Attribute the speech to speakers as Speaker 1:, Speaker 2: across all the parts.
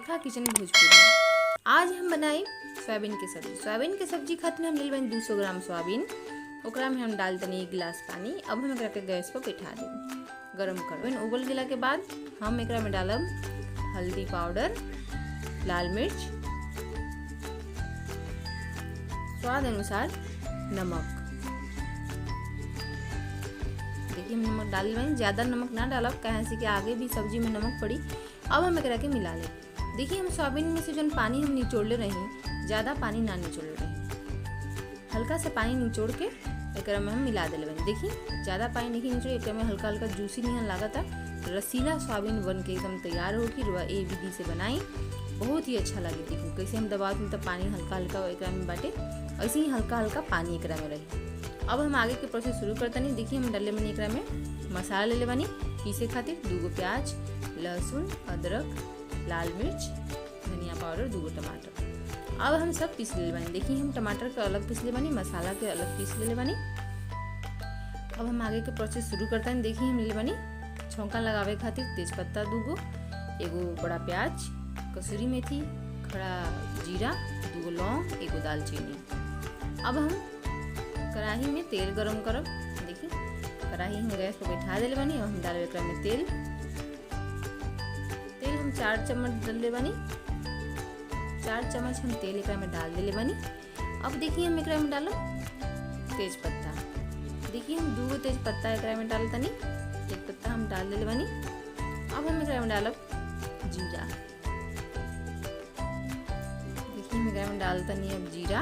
Speaker 1: रेखा kitchen Bhojpur में। आज हम बनाई सोयाबीन के सब्जी। सोयाबीन के सब्जी खातिर हम ले लेबनी 200 ग्राम सोयाबीन। ओकरा में हम डाल दनी 1 गिलास पानी। अब हम एकरा के गैस पर बैठा देब, गरम करब। उबल गेला के बाद हम एकरा में डालब हल्दी पाउडर, लाल मिर्च, स्वाद अनुसार नमक। देखिए हम नमक डाल लेंगे, ज़्यादा नमक ना डालब कहे से कि आगे भी सब्जी में नमक पड़ी। अब हम एकरा के मिला ले। देखिए हम सोयाबीन में से जो पानी हम निचोड़ले रही, ज़्यादा पानी ना निचोड़ले रही, हल्का सा पानी निचोड़ के एकरा में हम मिला देले बनी। देखिए ज़्यादा पानी नहीं निचोड़े, एकरा में हल्का हल्का जूसी नहीं लागता। रसीला सोयाबीन बन के एकदम तैयार होगी। रुआ ए विधि से बनाई, बहुत ही अच्छा लगे। देखिए कैसे हम दबाव में तब पानी हल्का हल्का एकरा में बाटे, ऐसे ही हल्का हल्का पानी एकरा में रही। अब हम आगे के प्रोसेस शुरू करते नहीं। देखिए हम डले बनी एकरा में मसाला ले ले बनी पीसे खातिर 2 प्याज, लहसुन, अदरक, लाल मिर्च, धनिया पाउडर, 2 टमाटर। अब हम सब पीस ले बनी। देखिए हम टमाटर के अलग पीस ले बनी, मसाला के अलग पीस ले बनी। अब हम आगे के प्रोसेस शुरू करते हैं। देखिए हम ले बनी छौंका लगावे खातिर तेजपत्ता 2, एगो बड़ा प्याज, कसूरी मेथी, खड़ा जीरा, 2 लौंग, एगो दालचीनी। अब हम कढ़ाई में तेल गरम करब। देखिए कढ़ाई हम गैस पर बैठा देले बनी। और हम डाले एकरा में तेल हम 4 चम्मच डाल ले बनी। 4 चम्मच हम तेल एकरा में डाल देले बनी। अब देखिए हम एकरा में डालब तेज पत्ता। देखिए हम 2 तेज पत्ता एकरा में डाल तनी, तेज पत्ता हम डाल देले बनी। अब हम एकरा में डालब जीरा। देखिए हम एकरा में डाल तनी अब जीरा।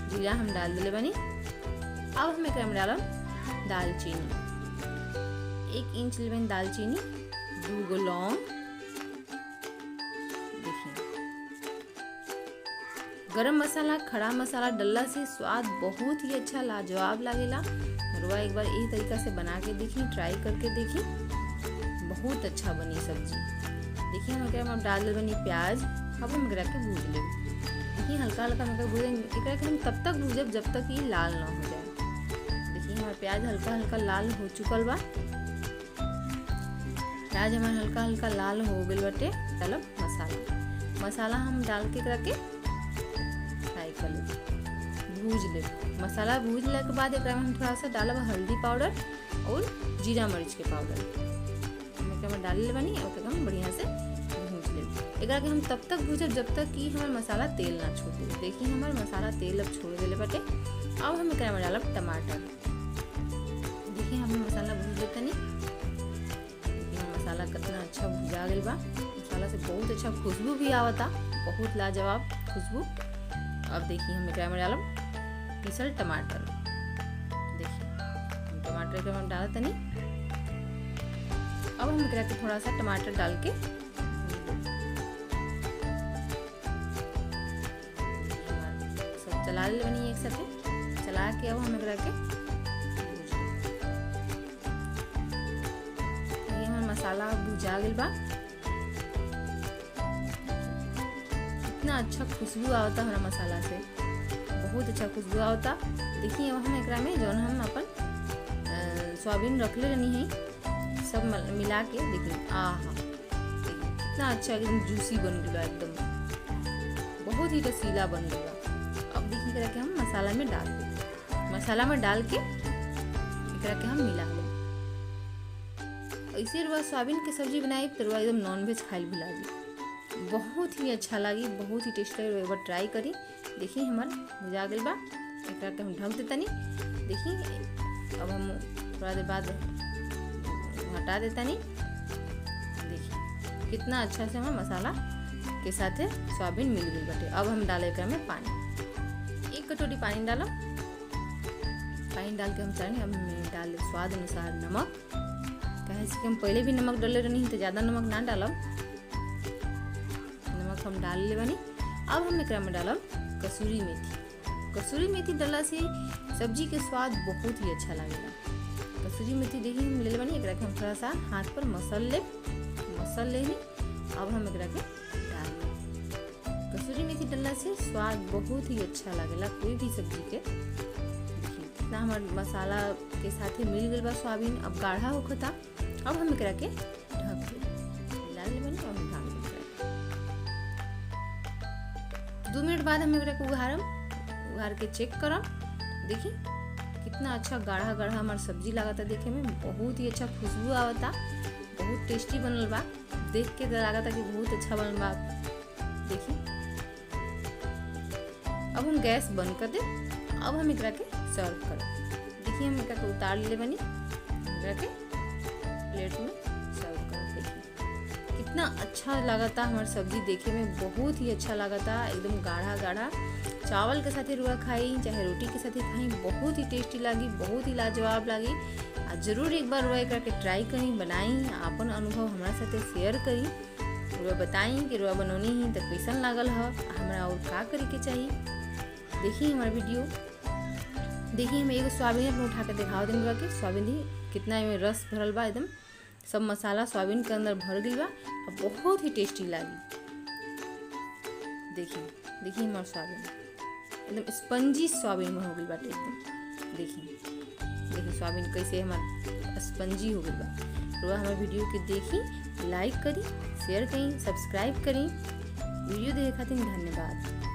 Speaker 1: जीरा हम डाल दिले बनी। अब हम एकरा में डालब दालचीनी, 1 इंच लेबन दालचीनी, 2 लौंग। देखिए गरम मसाला, खड़ा मसाला डलला से स्वाद बहुत ही अच्छा लाजवाब लागेला। रुआ एक बार यही तरीका से बना के देखिए, ट्राई करके देखिए, बहुत अच्छा बनी सब्जी। देखिए हम एकरा में डाल दिले बनी प्याज। अब हम एकरा के भूज लेब। देखिए हल्का हल्का भूजेंगे एकरा के हम तब तक भूजब जब तक ये लाल ना हो जाए। देखिए हमारा प्याज हल्का हल्का लाल हो चुकल बा। प्याज हमारा हल्का हल्का लाल हो गइल बाटे। डालब मसाला। मसाला हम डाल के एकरा के फ्राई कर लेब, भूज लेब। मसाला भूजला के बाद एकरा में हम थोड़ा सा डालब हल्दी पाउडर और जीरा मरीच के पाउडर। हम एकरा में डाल ले बनी और हम बढ़िया से भूज लेब। एकरा के हम तब तक भूजब जब तक कि हमारा मसाला तेल ना छोड़ दे। देखिए हमारा मसाला तेल अब छोड़ देले बाटे। अब हम एकरा में डालब टमाटर। देखिए हम मसाला भूज लेते नहीं। देखिए मसाला कितना अच्छा भुजा गइल बा। मसाला से बहुत अच्छा खुशबू भी आवता, बहुत लाजवाब खुशबू। अब देखिए हम एकरा में डालब पीसल टमाटर। देखिए हम टमाटर के हम डालते नहीं। अब हम एकरा के थोड़ा सा टमाटर डाल के चला ले बनी एक साथ चला के। अब हम एकरा के ये हमारा मसाला भुजा गइल बा। इतना अच्छा खुशबू आवता हमारा मसाला से, बहुत अच्छा खुशबू आवता। देखिए अब हम एकरा में जौन हम अपन सोयाबीन रखले रहनी है सब मिला के। देखिए आहा कितना अच्छा एकदम जूसी बन गया, एकदम बहुत ही रसीला बन गया। अब देखिए एकरा के हम मसाला में डाल दें। मसाला में डाल के एकरा के हम मिला लें। ऐसे रुआ सोयाबीन के सब्जी बनाई तो रुआ एकदम नॉनवेज खाइल भी लागी, बहुत ही अच्छा लगी, बहुत ही टेस्टी लगी। एक बार ट्राई करी। देखिए हमार भुजा गइल बा। एकरा के हम ढक देता नहीं। देखिए अब हम थोड़ा देर बाद हटा देता नहीं। देखिए कितना अच्छा से हमारा मसाला के साथ सोयाबीन मिल गई बाटे। अब हम डाले एकरा में पानी, 1 कटोरी पानी डालब। पानी डाल के हम चाहे अब हम डाल स्वाद अनुसार नमक। कहे से कि हम पहले भी नमक डाले रहनी तो ज़्यादा नमक ना डालब, नमक हम डाल ले बनी। अब हम एकरा में डालब कसूरी मेथी। कसूरी मेथी डालला से सब्जी के स्वाद बहुत ही अच्छा लगेगा। कसूरी मेथी देखिए हम ले बनी। एकरा के हम थोड़ा सा हाथ पर मसल लेनी। अब हम एकरा के डाल लें। कसूरी मेथी डालने से स्वाद बहुत ही अच्छा लगेला कोई भी सब्जी के। देखिए कितना हमार मसाला के साथ मिल गई बा सोयाबीन। अब गाढ़ा होखता। अब हम एकरा के ढक दे मिला ले बनी और हम ढक दे। 2 मिनट बाद हम एकरा के उघार के चेक करम। देखी कितना अच्छा गाढ़ा गाढ़ा हमार सब्जी लागता, देखे में बहुत ही अच्छा खुशबू आवता, बहुत टेस्टी बनल बा। देख के लागता कि बहुत अच्छा बनल बा। देखी अब हम गैस बंद कर दे। अब हम एकरा के सर्व कर। देखिए हम एकरा के उतार ले बनी, एकरा के प्लेट में सर्व कर। देखिए कितना अच्छा लागता हमार सब्जी, देखे में बहुत ही अच्छा लागता, एकदम गाढ़ा गाढ़ा। चावल के साथे रुआ खाई चाहे रोटी के साथे खाई, बहुत ही टेस्टी लागी, बहुत ही लाजवाब लागी। आ जरूर एक बार रुआ एकरा के ट्राई करी, बनाई, अपन अनुभव हमारा साथे शेयर करी, रुआ बताई कि रुआ बनौनी ही तो कैसन लागल है, हमरा और का करे के चाहिए। देखिए हमारा वीडियो, देखिए हम एगो सोयाबीन अपने उठा के दिखाओ दिन रुआ के। सोयाबीन कितना में रस भरल बा, एकदम सब मसाला सोयाबीन के अंदर भर गई बा और बहुत ही टेस्टी लागी। देखिए हमारा सोयाबीन एकदम स्पंजी सोयाबीन में हो गई बाटे एकदम। देखिए सोयाबीन कैसे हमार स्पंजी हो गई बा। रुआ हमारे वीडियो के देखी, लाइक करी, शेयर करी, सब्सक्राइब करी। वीडियो देखे खातिर धन्यवाद।